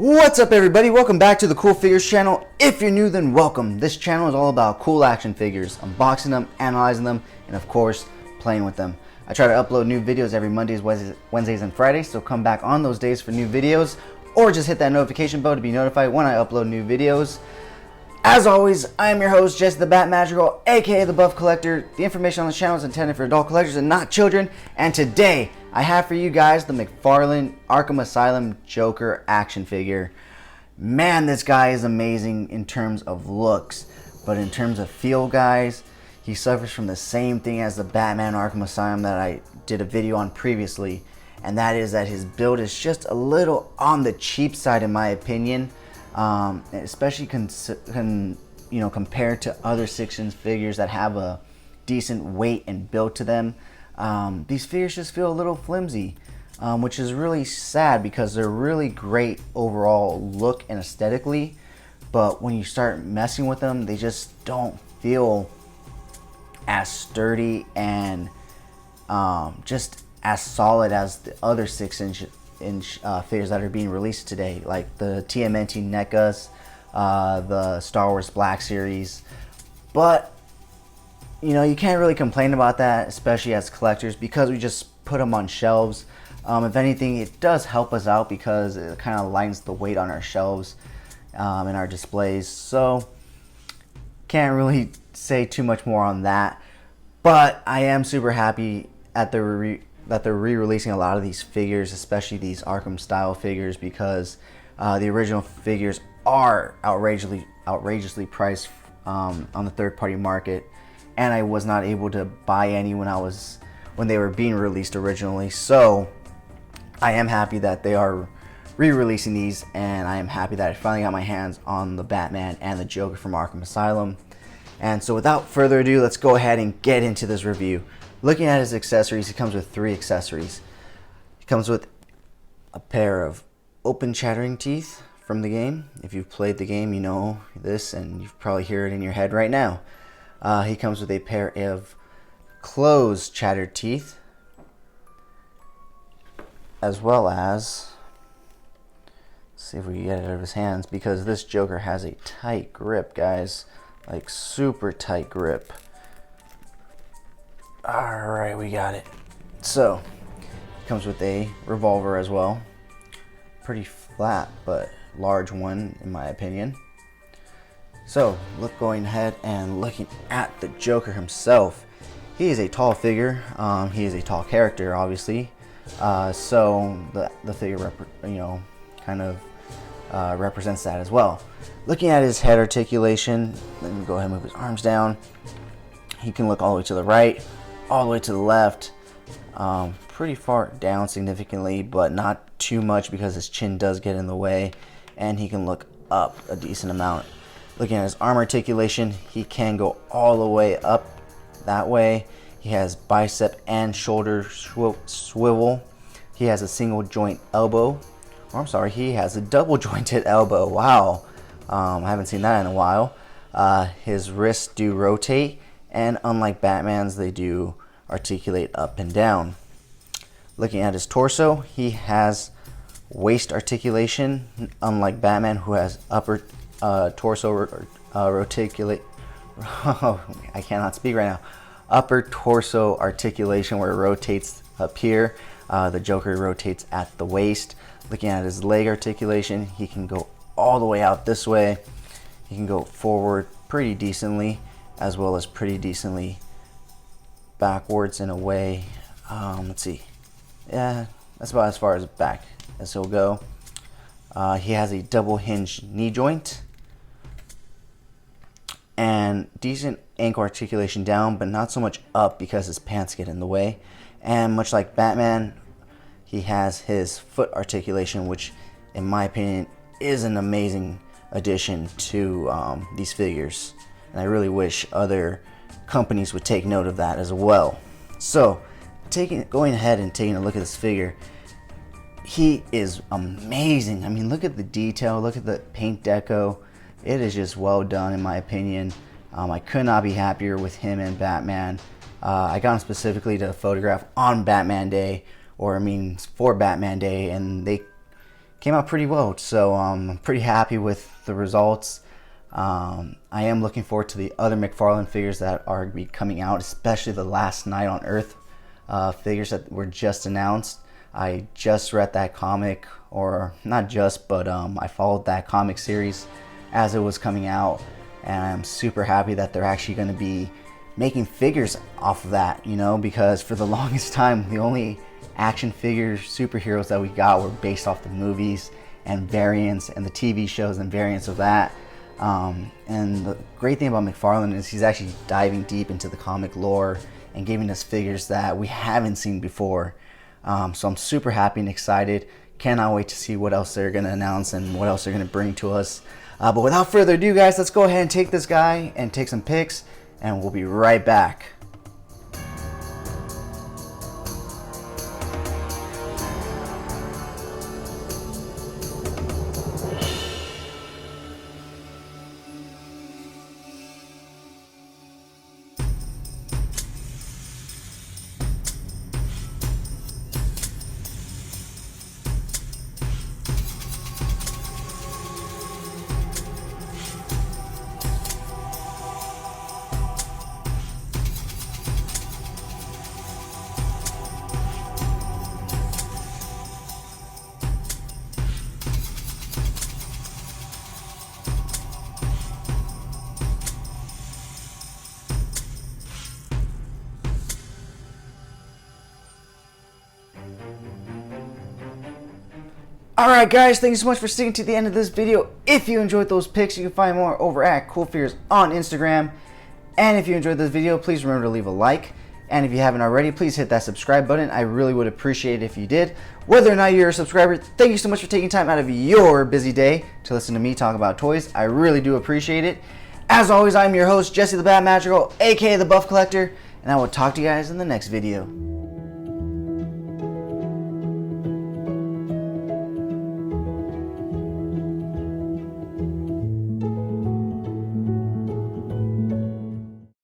What's up, everybody? Welcome back to the CoolFigurez channel. If you're new, then welcome. This channel is all about cool action figures, unboxing them, analyzing them, and of course, playing with them. I try to upload new videos every Mondays, Wednesdays, and Fridays, so come back on those days for new videos, or just hit that notification bell to be notified when I upload new videos. As always, I am your host, Jesse the Bat Magical, aka the Buff Collector. The information on the channel is intended for adult collectors and not children. And today, I have for you guys the Mcfarlane Arkham Asylum Joker action figure. Man, this guy is amazing in terms of looks, but in terms of feel, guys, he suffers from the same thing as the Batman Arkham Asylum that I did a video on previously, and that is that his build is just a little on the cheap side in my opinion. Especially compared to other 6-inch figures that have a decent weight and build to them. These figures just feel a little flimsy, which is really sad because they're really great overall look and aesthetically, but when you start messing with them, they just don't feel as sturdy and just as solid as the other 6-inch figures that are being released today, like the TMNT NECAs, the Star Wars Black Series. But you know, you can't really complain about that, especially as collectors, because we just put them on shelves. If anything, it does help us out because it kind of lightens the weight on our shelves in our displays. So can't really say too much more on that, but I am super happy at that they're re-releasing a lot of these figures, especially these Arkham style figures, because the original figures are outrageously priced on the third-party market, and I was not able to buy any when they were being released originally. So I am happy that they are re-releasing these, and I am happy that I finally got my hands on the Batman and the Joker from Arkham Asylum. And so without further ado, let's go ahead and get into this review. Looking at his accessories, he comes with 3 accessories. He comes with a pair of open chattering teeth from the game. If you've played the game, you know this, and you probably hear it in your head right now. He comes with a pair of closed chattered teeth, as well as, let's see if we can get it out of his hands, because this Joker has a tight grip, guys, like super tight grip. Alright, we got it. So, it comes with a revolver as well. Pretty flat, but large one in my opinion. So, going ahead and looking at the Joker himself. He is a tall figure. He is a tall character, obviously. So, the figure, represents that as well. Looking at his head articulation, let me go ahead and move his arms down. He can look all the way to the right, all the way to the left, pretty far down significantly, but not too much because his chin does get in the way, and he can look up a decent amount. Looking at his arm articulation, he can go all the way up that way. He has bicep and shoulder swivel. He has a single joint elbow, or I'm sorry, he has a double jointed elbow. Wow, I haven't seen that in a while. His wrists do rotate, and unlike Batman's, they do articulate up and down. Looking at his torso, he has waist articulation, unlike Batman, who has upper torso articulate. I cannot speak right now. Upper torso articulation, where it rotates up here. The Joker rotates at the waist. Looking at his leg articulation, he can go all the way out this way. He can go forward pretty decently, as well as pretty decently backwards in a way. Let's see. Yeah, that's about as far as back as he'll go. He has a double hinge knee joint and decent ankle articulation down, but not so much up because his pants get in the way. And much like Batman, he has his foot articulation, which in my opinion is an amazing addition to these figures. And I really wish other companies would take note of that as well. So, going ahead and taking a look at this figure, he is amazing. I mean, look at the detail, look at the paint deco. It is just well done in my opinion. I could not be happier with him and Batman. I got him specifically to photograph on Batman Day, or I mean for Batman Day, and they came out pretty well. So I'm pretty happy with the results. I am looking forward to the other McFarlane figures that are going to be coming out, especially the Last Night on Earth figures that were just announced. I just read that comic, or not just, but I followed that comic series as it was coming out, and I'm super happy that they're actually going to be making figures off of that, you know, because for the longest time the only action figure superheroes that we got were based off the movies and variants and the TV shows and variants of that. And the great thing about McFarlane is he's actually diving deep into the comic lore and giving us figures that we haven't seen before. So I'm super happy and excited. Cannot wait to see what else they're going to announce and what else they're going to bring to us. But without further ado, guys, let's go ahead and take this guy and take some pics, and we'll be right back. Alright guys, thank you so much for sticking to the end of this video. If you enjoyed those pics, you can find more over at CoolFigurez on Instagram. And if you enjoyed this video, please remember to leave a like. And if you haven't already, please hit that subscribe button. I really would appreciate it if you did. Whether or not you're a subscriber, thank you so much for taking time out of your busy day to listen to me talk about toys. I really do appreciate it. As always, I'm your host, Jesse the Bat Magical, aka the Buff Collector, and I will talk to you guys in the next video.